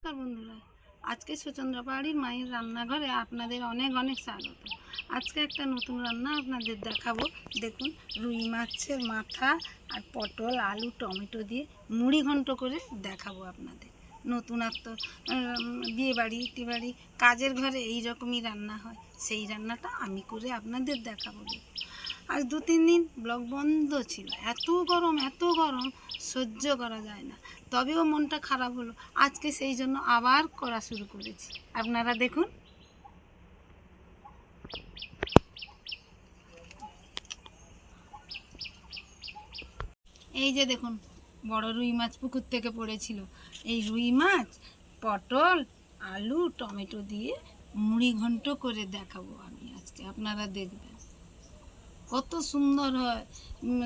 নমস্কার বন্ধুরা, আজকে সুচন্দ্রা পাহাড়ির মায়ের রান্নাঘরে আপনাদের অনেক অনেক স্বাগত। আজকে একটা নতুন রান্না আপনাদের দেখাবো। দেখুন, রুই মাছের মাথা আর পটল, আলু, টমেটো দিয়ে মুড়ি ঘন্ট করে দেখাবো আপনাদের। নতুনত্ব বিয়েবাড়ি টিবাড়ি কাজের ঘরে এই রকমই রান্না হয়, সেই রান্নাটা আমি করে আপনাদের দেখাবো। আজ 2-3 দিন ব্লগ বন্ধ ছিল, এত গরম সহ্য করা যায় না। তবেও মনটা খারাপ হলো, আজকে সেই জন্য আবার করা শুরু করেছি। আপনারা দেখুন। এই যে দেখুন, বড় রুই মাছ পুকুর থেকে পড়েছিল। এই রুই মাছ, পটল, আলু, টমেটো দিয়ে মুড়ি ঘন্ট করে দেখাবো আমি আজকে, আপনারা দেখবেন কত সুন্দর হয়।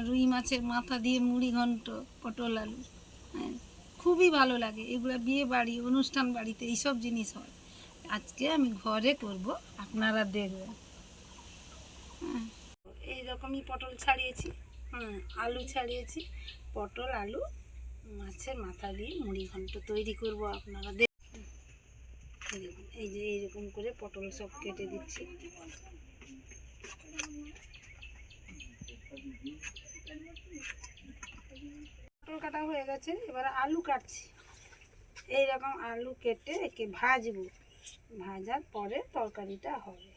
রুই মাছের মাথা দিয়ে মুড়ি ঘন্ট, পটল আলু, হ্যাঁ, খুবই ভালো লাগে। এগুলো বিয়ে বাড়ি, অনুষ্ঠান বাড়িতে এইসব জিনিস হয়। আজকে আমি ঘরে করব, আপনারা দেখবেন। হ্যাঁ, এইরকমই পটল ছাড়িয়েছি, আলু ছাড়িয়েছি। পটল আলু মাছের মাথা দিয়ে মুড়ি ঘন্ট তৈরি করব, আপনারা দেখুন। এই যে এইরকম করে পটল সব কেটে দিচ্ছি। পটল কাটা হয়ে গেছে, এবার আলু কাটছি। এইরকম আলু কেটে একে ভাজবো, ভাজার পরে তরকারিটা হবে।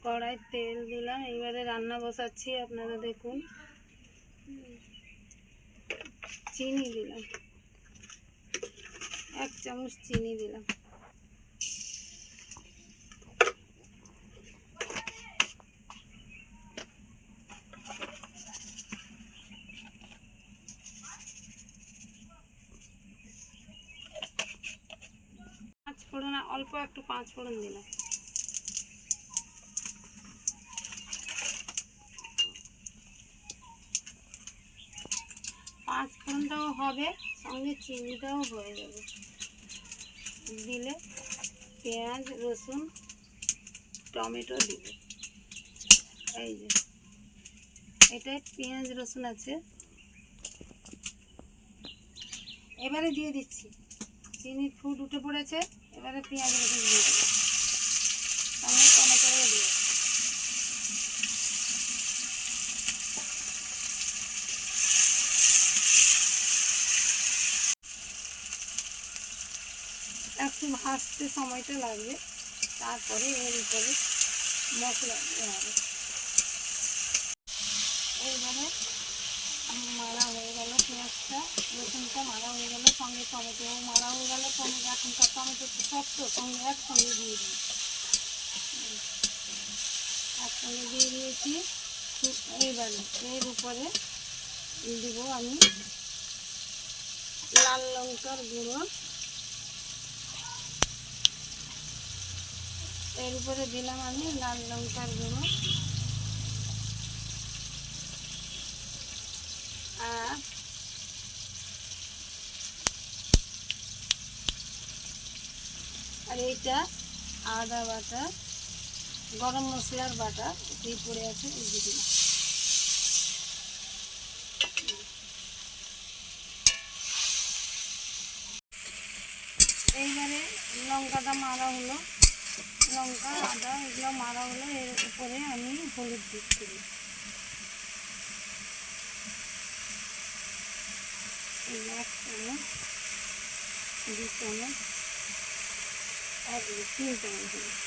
কড়াই তেল দিলাম, এবারে রান্না বসাচ্ছি, আপনারা দেখুন। চিনি দিলাম, 1 চামচ চিনি দিলাম। পাঁচ ফোড়ন, অল্প একটু 5 ফোড়ন দিলাম। পাঁচ ফোড়নটাও হবে, সঙ্গে চিনিটাও হয়ে যাবে। দিলে পেঁয়াজ, রসুন, টমেটো দিব। এই যে এটাই পেঁয়াজ রসুন আছে। এবারে দিয়ে দিচ্ছি, চিনির ফুট উঠে পড়েছে, এবারে পেঁয়াজ রসুন দিয়ে দেবো, সঙ্গে টমেটোও দিয়ে। একটু ভাজতে সময়টা লাগবে, তারপরে এর উপরে মশলা দিতে হবে। এইভাবে মারা হয়ে গেল, পেঁয়াজটা রসুনটা মারা হয়ে গেল, সঙ্গে টমেটো মারা হয়ে গেল। টমেটো এখনকার টমেটো শক্ত, সঙ্গে একসঙ্গে দিয়ে দিই, একসঙ্গে দিয়ে দিয়েছি। এইবারে এর উপরে দিব আমি লাল লঙ্কার গুঁড়ো, এর উপরে দিলাম আমি লাল লঙ্কার গুঁড়ো, আর এইটা আদা বাটা, গরম মশলার বাটা এই পড়ে আছে, এই দিয়ে দিলাম। এইবারে লঙ্কাটা মারা হলো, লঙ্কা আদা এগুলো মারা হলো, এর উপরে আমি হলুদ দিচ্ছি। এই 1 চামচ, 2 চামচ আর 3 চামচ হলুদ।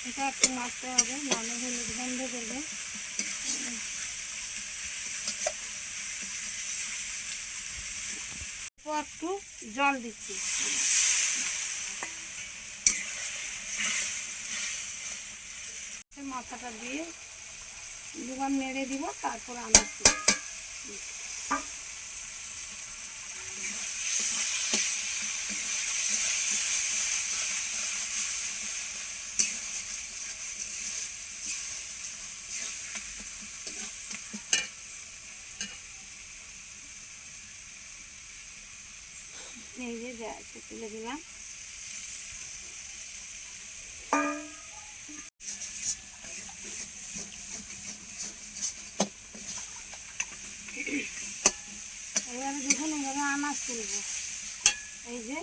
এটা একটু মাখতে হবে, নাহলে হলুদ গন্ধ করবে। একটু জল দিচ্ছি, মাথাটা দিয়ে দুবার নেড়ে দিব, তারপর আনাজ দিব। এই যে যা আছে তুলে দিলাম। এবারে দেখুন এভাবে আনাজ তুলবো। এই যে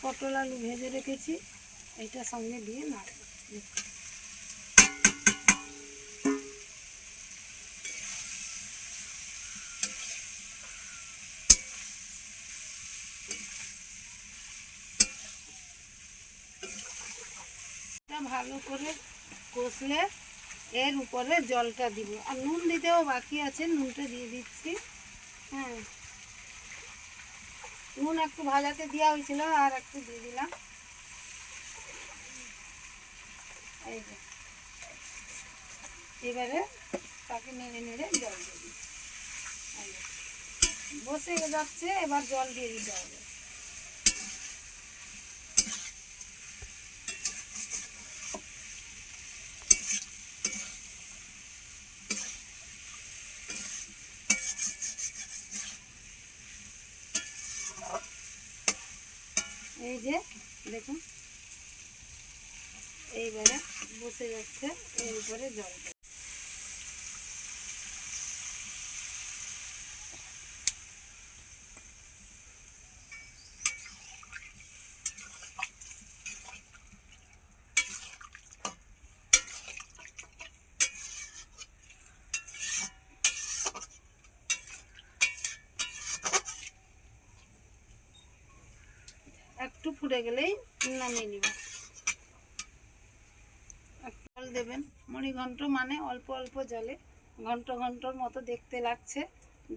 পটল আলু ভেজে রেখেছি, এইটার সঙ্গে দিয়ে নাড়বো। ভালো করে কষলে এর উপরে জলটা দিব, আর নুন দিতেও বাকি আছে, নুনটা দিয়ে দিচ্ছি। হ্যাঁ, নুন একটু ভাজাতে দেওয়া হয়েছিল, আর একটু দিয়ে দিলাম। এই যে এবারে তাকে নেড়ে নেড়ে জল দিয়ে দিই। বসে যাচ্ছে, এবার জল দিয়ে দিতে হবে। এই যে দেখুন এইবারে বসে যাচ্ছে, এর উপরে জল দেব। একটু ফুটে গেলেই নামিয়ে নিব। জল দেবেন, মুড়ি ঘন্ট মানে অল্প অল্প জলে ঘন্ট ঘন্টর মতো দেখতে লাগছে।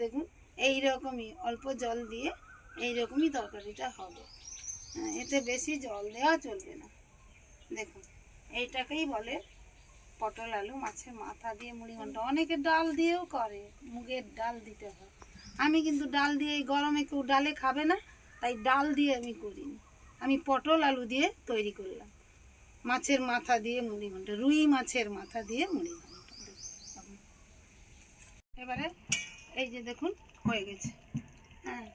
দেখুন এই রকমই অল্প জল দিয়ে এই রকমই তরকারিটা হবে। এতে বেশি জল দেওয়া চলবে না। দেখুন এইটাকেই বলে পটল আলু মাছের মাথা দিয়ে মুড়ি ঘন্ট। অনেকে ডাল দিয়েও করে, মুগের ডাল দিতে হয়। আমি কিন্তু ডাল দিয়ে, এই গরমে কেউ ডালে খাবে না, তাই ডাল দিয়ে আমি করিনি। আমি পটল আলু দিয়ে তৈরি করলাম মাছের মাথা দিয়ে মুড়ি ঘন্ট, রুই মাছের মাথা দিয়ে মুড়ি ঘন্ট। এবারে এই যে দেখুন হয়ে গেছে। হ্যাঁ,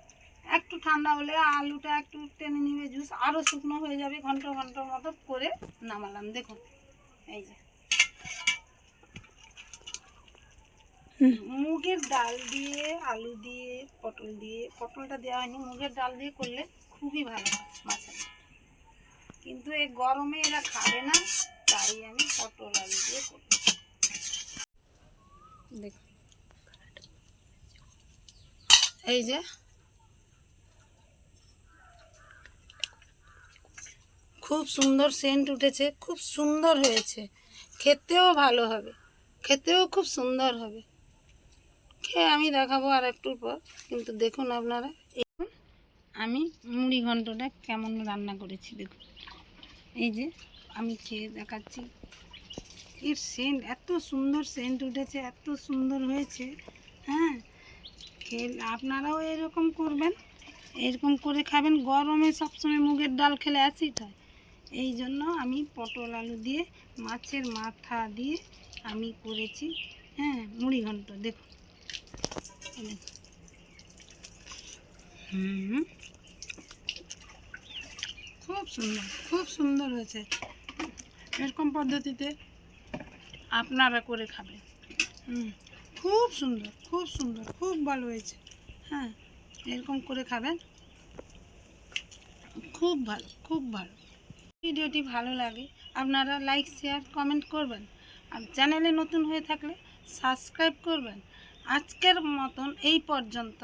একটু ঠান্ডা হলে আলুটা একটু টেনে নিবে জুস, আরও শুকনো হয়ে যাবে। ঘন্ট ঘন্টর মতো করে নামালাম। দেখুন এই যে মুগের ডাল দিয়ে আলু দিয়ে পটল দিয়ে, পটলটা দেওয়া হয়নি, মুগের ডাল দিয়ে করলে খুবই ভালো হয় মাছের। কিন্তু এই গরমে এরা খাবে না, তাই আমি পটল আলু দিয়ে করব। দেখুন এই যে খুব সুন্দর সেন্ট উঠেছে, খুব সুন্দর হয়েছে, খেতেও ভালো হবে, খেতেও খুব সুন্দর হবে। খেয়ে আমি দেখাবো আর একটু পর। কিন্তু দেখুন আপনারা, আমি মুড়ি ঘন্টটা কেমন রান্না করেছি দেখুন। এই যে আমি খেয়ে দেখাচ্ছি, এর সেন্ট এত সুন্দর সেন্ট উঠেছে, এত সুন্দর হয়েছে। হ্যাঁ, খেয়ে আপনারাও এরকম করবেন, এরকম করে খাবেন। গরমে সবসময় মুগের ডাল খেলে অ্যাসিড হয়, এই জন্য আমি পটল আলু দিয়ে মাছের মাথা দিয়ে আমি করেছি। হ্যাঁ, মুড়ি ঘন্ট দেখুন। খুব সুন্দর, খুব সুন্দর হয়েছে। এরকম পদ্ধতিতে আপনারা করে খাবেন। খুব সুন্দর, খুব সুন্দর, খুব ভালো হয়েছে। হ্যাঁ, এরকম করে খাবেন, খুব ভালো, খুব ভালো। ভিডিওটি ভালো লাগে আপনারা লাইক শেয়ার কমেন্ট করবেন, আর চ্যানেলে নতুন হয়ে থাকলে সাবস্ক্রাইব করবেন। আজকের মতন এই পর্যন্ত।